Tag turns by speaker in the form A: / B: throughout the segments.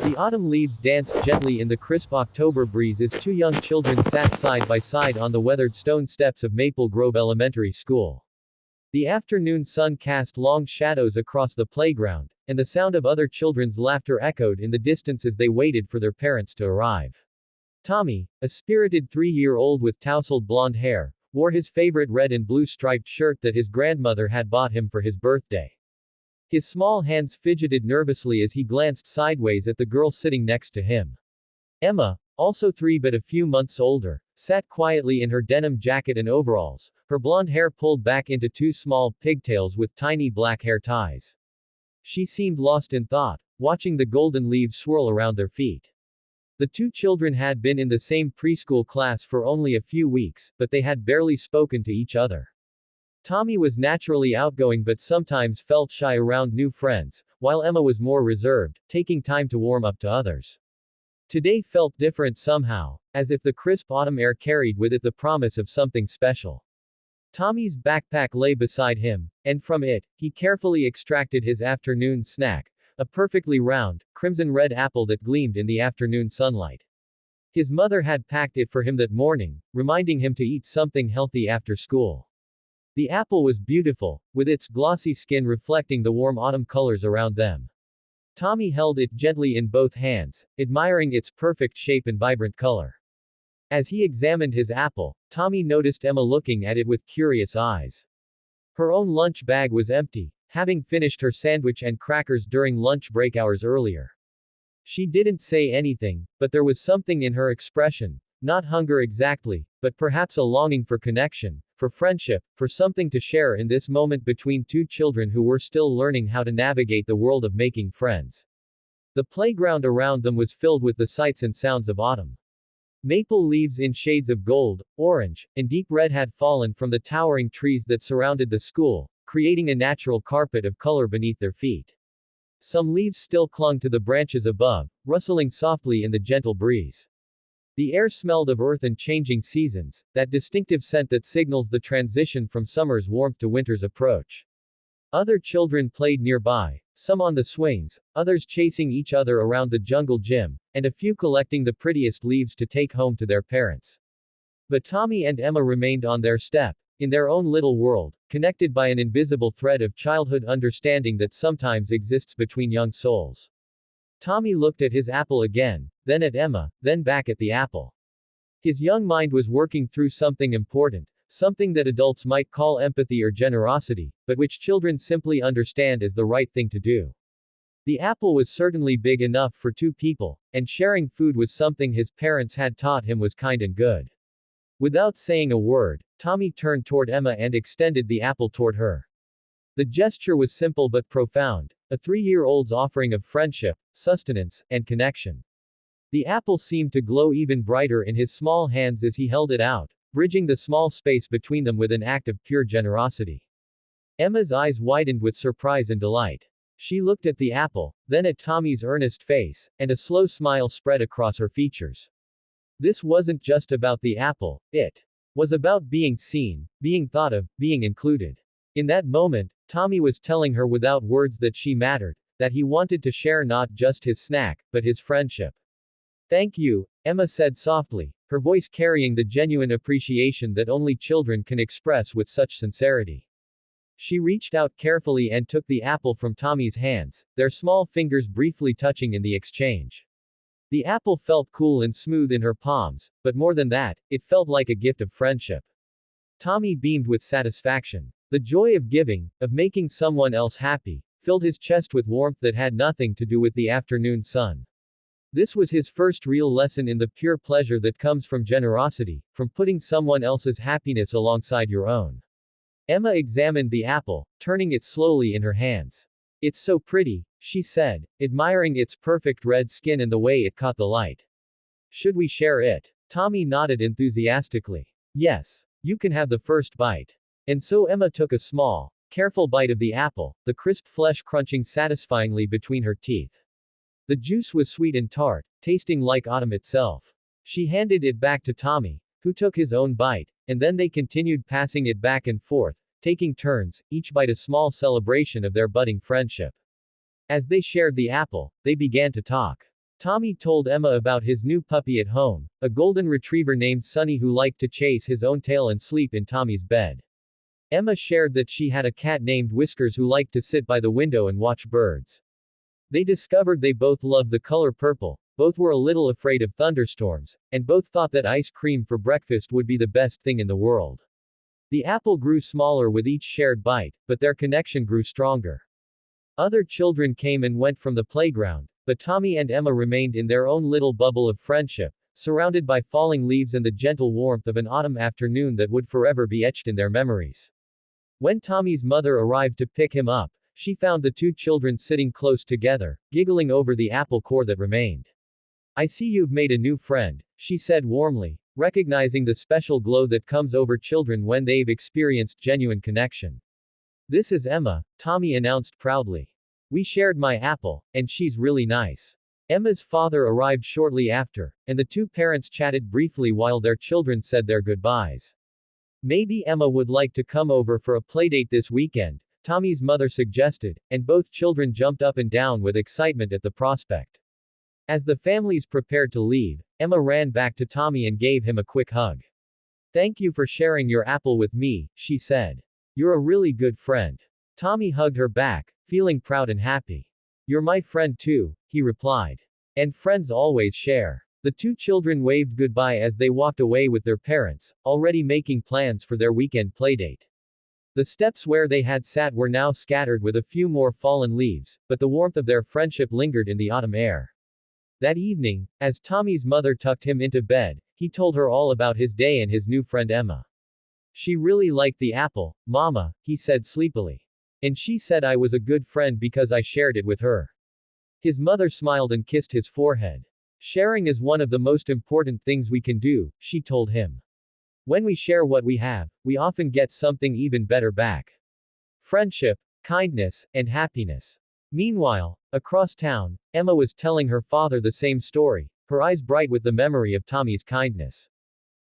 A: The autumn leaves danced gently in the crisp October breeze as two young children sat side by side on the weathered stone steps of Maple Grove Elementary School. The afternoon sun cast long shadows across the playground, and the sound of other children's laughter echoed in the distance as they waited for their parents to arrive. Tommy, a spirited 3-year-old with tousled blonde hair, wore his favorite red and blue striped shirt that his grandmother had bought him for his birthday. His small hands fidgeted nervously as he glanced sideways at the girl sitting next to him. Emma, also 3 but a few months older, sat quietly in her denim jacket and overalls, her blonde hair pulled back into 2 small pigtails with tiny black hair ties. She seemed lost in thought, watching the golden leaves swirl around their feet. The 2 children had been in the same preschool class for only a few weeks, but they had barely spoken to each other. Tommy was naturally outgoing but sometimes felt shy around new friends, while Emma was more reserved, taking time to warm up to others. Today felt different somehow, as if the crisp autumn air carried with it the promise of something special. Tommy's backpack lay beside him, and from it, he carefully extracted his afternoon snack, a perfectly round, crimson-red apple that gleamed in the afternoon sunlight. His mother had packed it for him that morning, reminding him to eat something healthy after school. The apple was beautiful, with its glossy skin reflecting the warm autumn colors around them. Tommy held it gently in both hands, admiring its perfect shape and vibrant color. As he examined his apple, Tommy noticed Emma looking at it with curious eyes. Her own lunch bag was empty, having finished her sandwich and crackers during lunch break hours earlier. She didn't say anything, but there was something in her expression, not hunger exactly, but perhaps a longing for connection, for friendship, for something to share in this moment between 2 children who were still learning how to navigate the world of making friends. The playground around them was filled with the sights and sounds of autumn. Maple leaves in shades of gold, orange, and deep red had fallen from the towering trees that surrounded the school, creating a natural carpet of color beneath their feet. Some leaves still clung to the branches above, rustling softly in the gentle breeze. The air smelled of earth and changing seasons, that distinctive scent that signals the transition from summer's warmth to winter's approach. Other children played nearby, some on the swings, others chasing each other around the jungle gym, and a few collecting the prettiest leaves to take home to their parents. But Tommy and Emma remained on their step, in their own little world, connected by an invisible thread of childhood understanding that sometimes exists between young souls. Tommy looked at his apple again, then at Emma, then back at the apple. His young mind was working through something important, something that adults might call empathy or generosity, but which children simply understand as the right thing to do. The apple was certainly big enough for 2 people, and sharing food was something his parents had taught him was kind and good. Without saying a word, Tommy turned toward Emma and extended the apple toward her. The gesture was simple but profound, a 3-year-old's offering of friendship, sustenance, and connection. The apple seemed to glow even brighter in his small hands as he held it out, bridging the small space between them with an act of pure generosity. Emma's eyes widened with surprise and delight. She looked at the apple, then at Tommy's earnest face, and a slow smile spread across her features. This wasn't just about the apple, it was about being seen, being thought of, being included. In that moment, Tommy was telling her without words that she mattered, that he wanted to share not just his snack, but his friendship. Thank you, Emma said softly, her voice carrying the genuine appreciation that only children can express with such sincerity. She reached out carefully and took the apple from Tommy's hands, their small fingers briefly touching in the exchange. The apple felt cool and smooth in her palms, but more than that, it felt like a gift of friendship. Tommy beamed with satisfaction. The joy of giving, of making someone else happy, filled his chest with warmth that had nothing to do with the afternoon sun. This was his first real lesson in the pure pleasure that comes from generosity, from putting someone else's happiness alongside your own. Emma examined the apple, turning it slowly in her hands. It's so pretty, she said, admiring its perfect red skin and the way it caught the light. Should we share it? Tommy nodded enthusiastically. Yes. You can have the first bite. And so Emma took a small, careful bite of the apple, the crisp flesh crunching satisfyingly between her teeth. The juice was sweet and tart, tasting like autumn itself. She handed it back to Tommy, who took his own bite, and then they continued passing it back and forth, taking turns, each bite a small celebration of their budding friendship. As they shared the apple, they began to talk. Tommy told Emma about his new puppy at home, a golden retriever named Sunny who liked to chase his own tail and sleep in Tommy's bed. Emma shared that she had a cat named Whiskers who liked to sit by the window and watch birds. They discovered they both loved the color purple, both were a little afraid of thunderstorms, and both thought that ice cream for breakfast would be the best thing in the world. The apple grew smaller with each shared bite, but their connection grew stronger. Other children came and went from the playground, but Tommy and Emma remained in their own little bubble of friendship, surrounded by falling leaves and the gentle warmth of an autumn afternoon that would forever be etched in their memories. When Tommy's mother arrived to pick him up, she found the two children sitting close together, giggling over the apple core that remained. "I see you've made a new friend," she said warmly, recognizing the special glow that comes over children when they've experienced genuine connection. "This is Emma," Tommy announced proudly. "We shared my apple, and she's really nice." Emma's father arrived shortly after, and the two parents chatted briefly while their children said their goodbyes. "Maybe Emma would like to come over for a playdate this weekend," Tommy's mother suggested, and both children jumped up and down with excitement at the prospect. As the families prepared to leave, Emma ran back to Tommy and gave him a quick hug. "Thank you for sharing your apple with me," she said. "You're a really good friend." Tommy hugged her back, feeling proud and happy. "You're my friend too," he replied. "And friends always share." The two children waved goodbye as they walked away with their parents, already making plans for their weekend playdate. The steps where they had sat were now scattered with a few more fallen leaves, but the warmth of their friendship lingered in the autumn air. That evening, as Tommy's mother tucked him into bed, he told her all about his day and his new friend Emma. "She really liked the apple, Mama," he said sleepily. "And she said I was a good friend because I shared it with her." His mother smiled and kissed his forehead. "Sharing is one of the most important things we can do," she told him. "When we share what we have, we often get something even better back. Friendship, kindness, and happiness." Meanwhile, across town, Emma was telling her father the same story, her eyes bright with the memory of Tommy's kindness.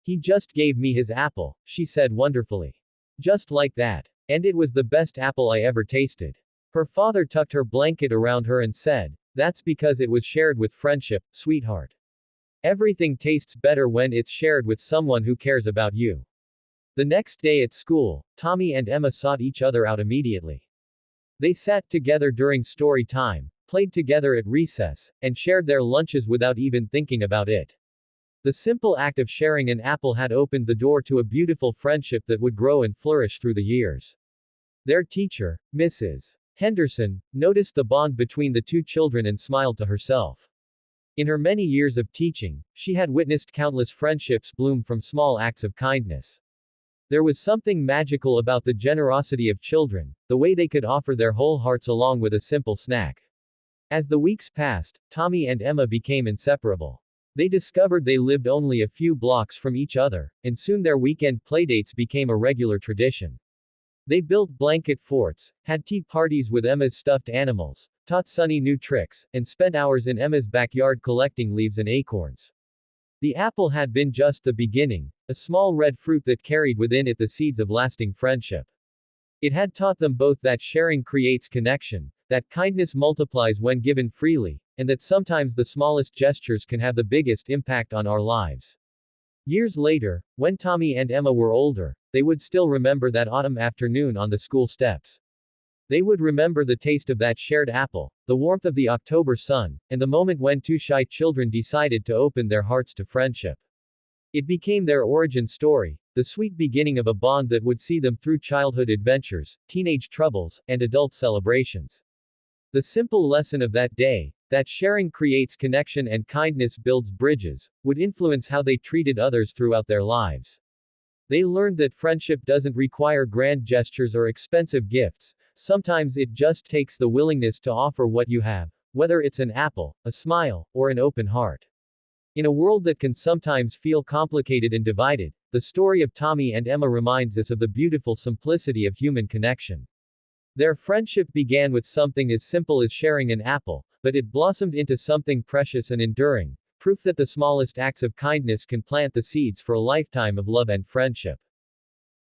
A: "He just gave me his apple," she said wonderfully. "Just like that. And it was the best apple I ever tasted." Her father tucked her blanket around her and said, "That's because it was shared with friendship, sweetheart. Everything tastes better when it's shared with someone who cares about you." The next day at school, Tommy and Emma sought each other out immediately. They sat together during story time, played together at recess, and shared their lunches without even thinking about it. The simple act of sharing an apple had opened the door to a beautiful friendship that would grow and flourish through the years. Their teacher, Mrs. Henderson, noticed the bond between the two children and smiled to herself. In her many years of teaching, she had witnessed countless friendships bloom from small acts of kindness. There was something magical about the generosity of children, the way they could offer their whole hearts along with a simple snack. As the weeks passed, Tommy and Emma became inseparable. They discovered they lived only a few blocks from each other, and soon their weekend playdates became a regular tradition. They built blanket forts, had tea parties with Emma's stuffed animals, taught Sunny new tricks, and spent hours in Emma's backyard collecting leaves and acorns. The apple had been just the beginning, a small red fruit that carried within it the seeds of lasting friendship. It had taught them both that sharing creates connection, that kindness multiplies when given freely, and that sometimes the smallest gestures can have the biggest impact on our lives. Years later, when Tommy and Emma were older, they would still remember that autumn afternoon on the school steps. They would remember the taste of that shared apple, the warmth of the October sun, and the moment when two shy children decided to open their hearts to friendship. It became their origin story, the sweet beginning of a bond that would see them through childhood adventures, teenage troubles, and adult celebrations. The simple lesson of that day, that sharing creates connection and kindness builds bridges, would influence how they treated others throughout their lives. They learned that friendship doesn't require grand gestures or expensive gifts. Sometimes it just takes the willingness to offer what you have, whether it's an apple, a smile, or an open heart. In a world that can sometimes feel complicated and divided, the story of Tommy and Emma reminds us of the beautiful simplicity of human connection. Their friendship began with something as simple as sharing an apple, but it blossomed into something precious and enduring, proof that the smallest acts of kindness can plant the seeds for a lifetime of love and friendship.